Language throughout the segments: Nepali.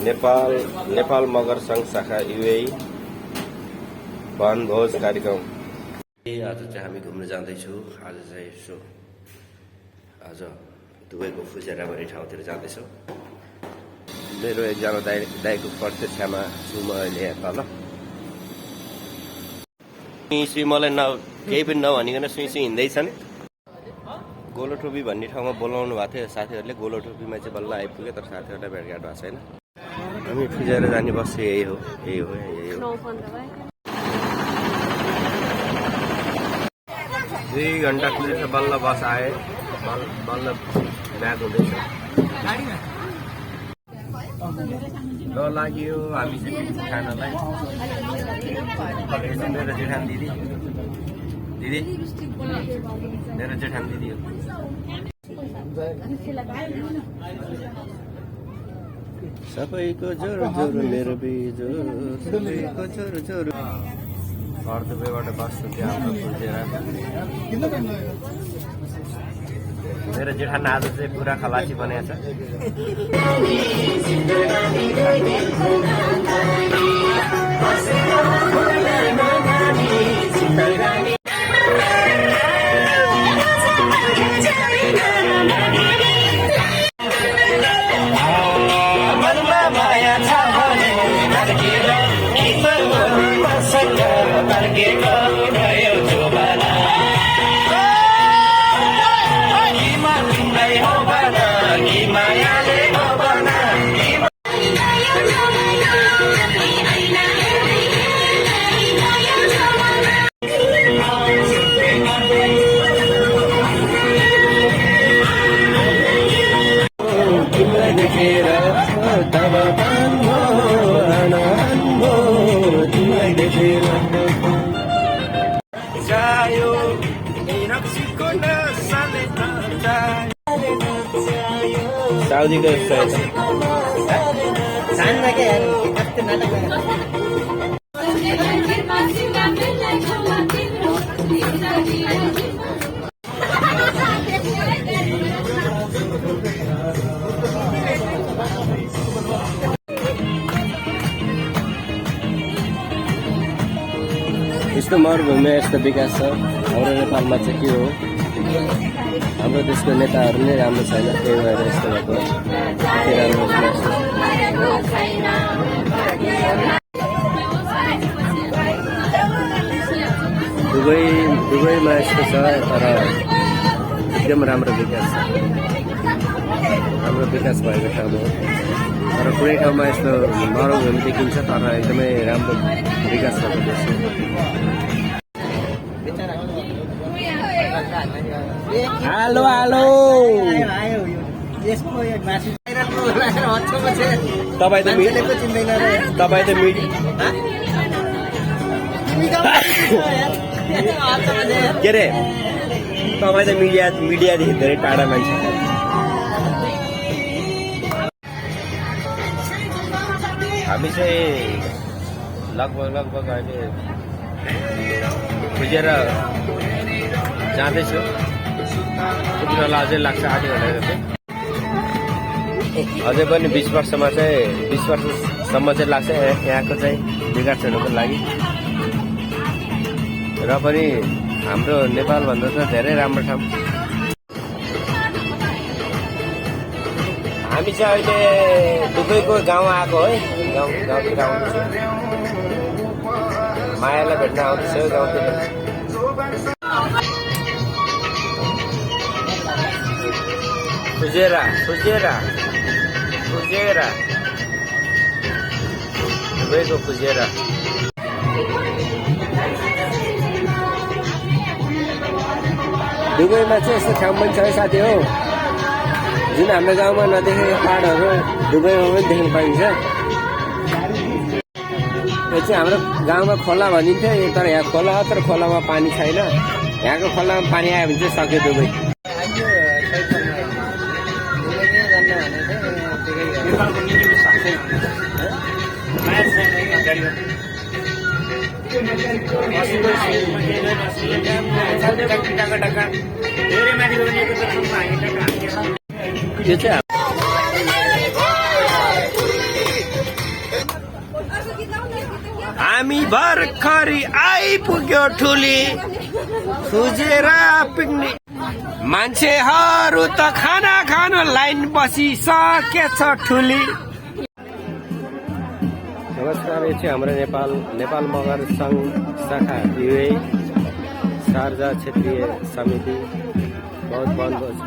नेपाल मगर संघ शाखा युएई वनभोज कार्यक्रम। आज चाहिँ हामी घुम्न जाँदैछौँ। आज चाहिँ यसो आज दुबईको फुजेरा भन्ने ठाउँतिर जाँदैछौँ। मेरो एकजना दाइको प्रत्यक्षमा छु म अहिले यहाँ तल। सुई मलाई केही पनि नभनिकन सुई हिँड्दैछन्। गोलोटोपी भन्ने ठाउँमा बोलाउनु भएको थियो साथीहरूले। गोलोटोपीमा चाहिँ बल्ल आइपुग्यो, तर साथीहरूलाई भेटघाट भएको छैन। हामी फुजेर जाने बस यही हो। 2 घन्टा कुदेर बल्ल बस आए, बल्ल ब्याग हुँदैछ। ल लाग्यो हामी चाहिँ खानालाई। मेरो जेठान दिदी मेरो जेठान दिदी हो। सबैको जोरो जोरो मेरो बिजो, सबैको जोरो जोरो। घर दुबईबाट बस्छु त्यहाँ हाम्रो फुजेर। मेरो जेठान आज चाहिँ पुरा खलासी बनेको छ। साउदी को यस्तो मरुभूमि यस्तो विकास छ। हाम्रो नेपालमा चाहिँ के हो, हाम्रो देशको नेताहरू नै राम्रो छैन, त्यही भएर यस्तो भएको। दुबईमा यस्तो छ, तर एकदम राम्रो विकास छ। राम्रो विकास भएको ठाउँ हो, तर कुनै ठाउँमा यस्तो मरुभूमि देखिन्छ, तर एकदमै राम्रो विकास भएको देश हो। हेलो हेलो तपाईँ त के अरे तपाईँ त मिडियादेखि धेरै टाढा मान्छे। हामी चाहिँ लगभग अहिले फुजेर जाँदैछु। पुग्नलाई अझै लाग्छ 8 घन्टा जस्तो। अझै पनि 20 वर्षसम्म चाहिँ लाग्छ यहाँको चाहिँ विकास हुनुको लागि। र पनि हाम्रो नेपालभन्दा त धेरै राम्रो ठाउँ। हामी चाहिँ अहिले दुबईको गाउँ आएको है। गाउँतिर आउँदैछ, मायालाई भेट्न आउँदैछ गाउँतिर। Fujairah दुबईको Fujairah. दुबईमा चाहिँ यस्तो ठाउँ पनि छ है साथी हो, जुन हाम्रो गाउँमा नदेखेको पहाडहरू दुबईमा पनि देख्न पाइन्छ। यो चाहिँ हाम्रो गाउँमा खोला भनिन्थ्यो, तर यहाँ खोला हो, तर खोलामा पानी छैन। यहाँको खोलामा पानी आयो भने चाहिँ सक्यो दुबई। यो चाहिँ हामी भर्खरी आइपुग्यो ठुली सुजेर पिकनिक मान्छेहरू त खाना खान लाइन बसिसकेछ ठुली। नमस्कार, यो चाहिँ हाम्रो नेपाल मगर सङ्घ शाखा युए शारजा क्षेत्रीय समिति बहुत वनभोज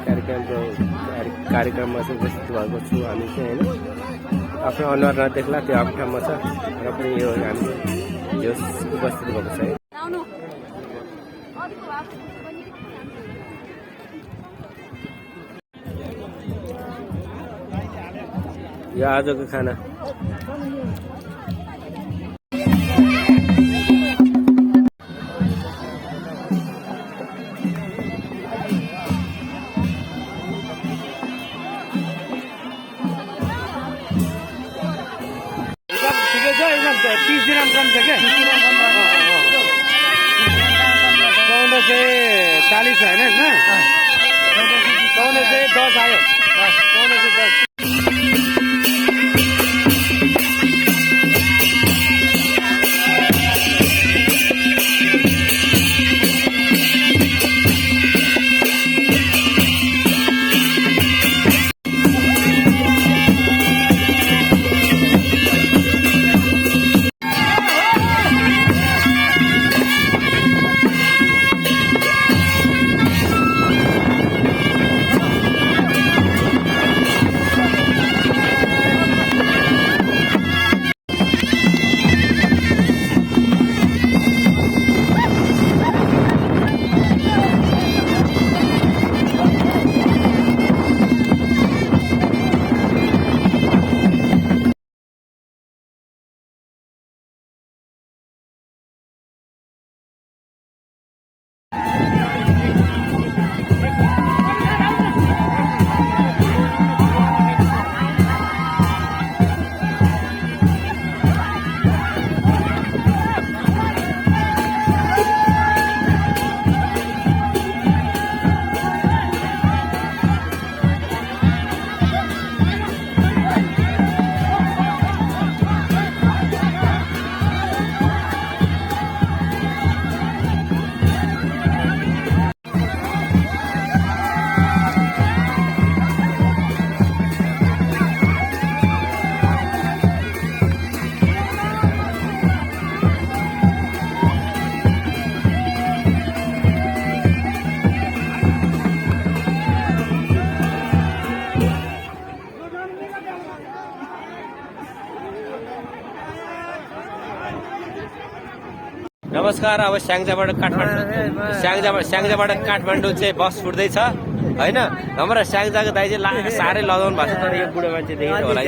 कार्यक्रममा चाहिँ उपस्थित भएको छु। हामी चाहिँ होइन आफ्नो अनुहार नदेख्ला त्यो आफ्नो ठाउँमा छ र पनि यो हामी यो उपस्थित भएको छ है। यो आजको खाना $30 कम छ क्या? 1440 होइन न? 1410 आयो। 1410। नमस्कार, अब स्याङ्जाबाट काठमाडौँ चाहिँ बस छुट्दैछ होइन। हाम्रा स्याङ्जाको दाइ चाहिँ साह्रै लगाउनु भएको छ, तर यो बुढो मान्छे देखेर होला।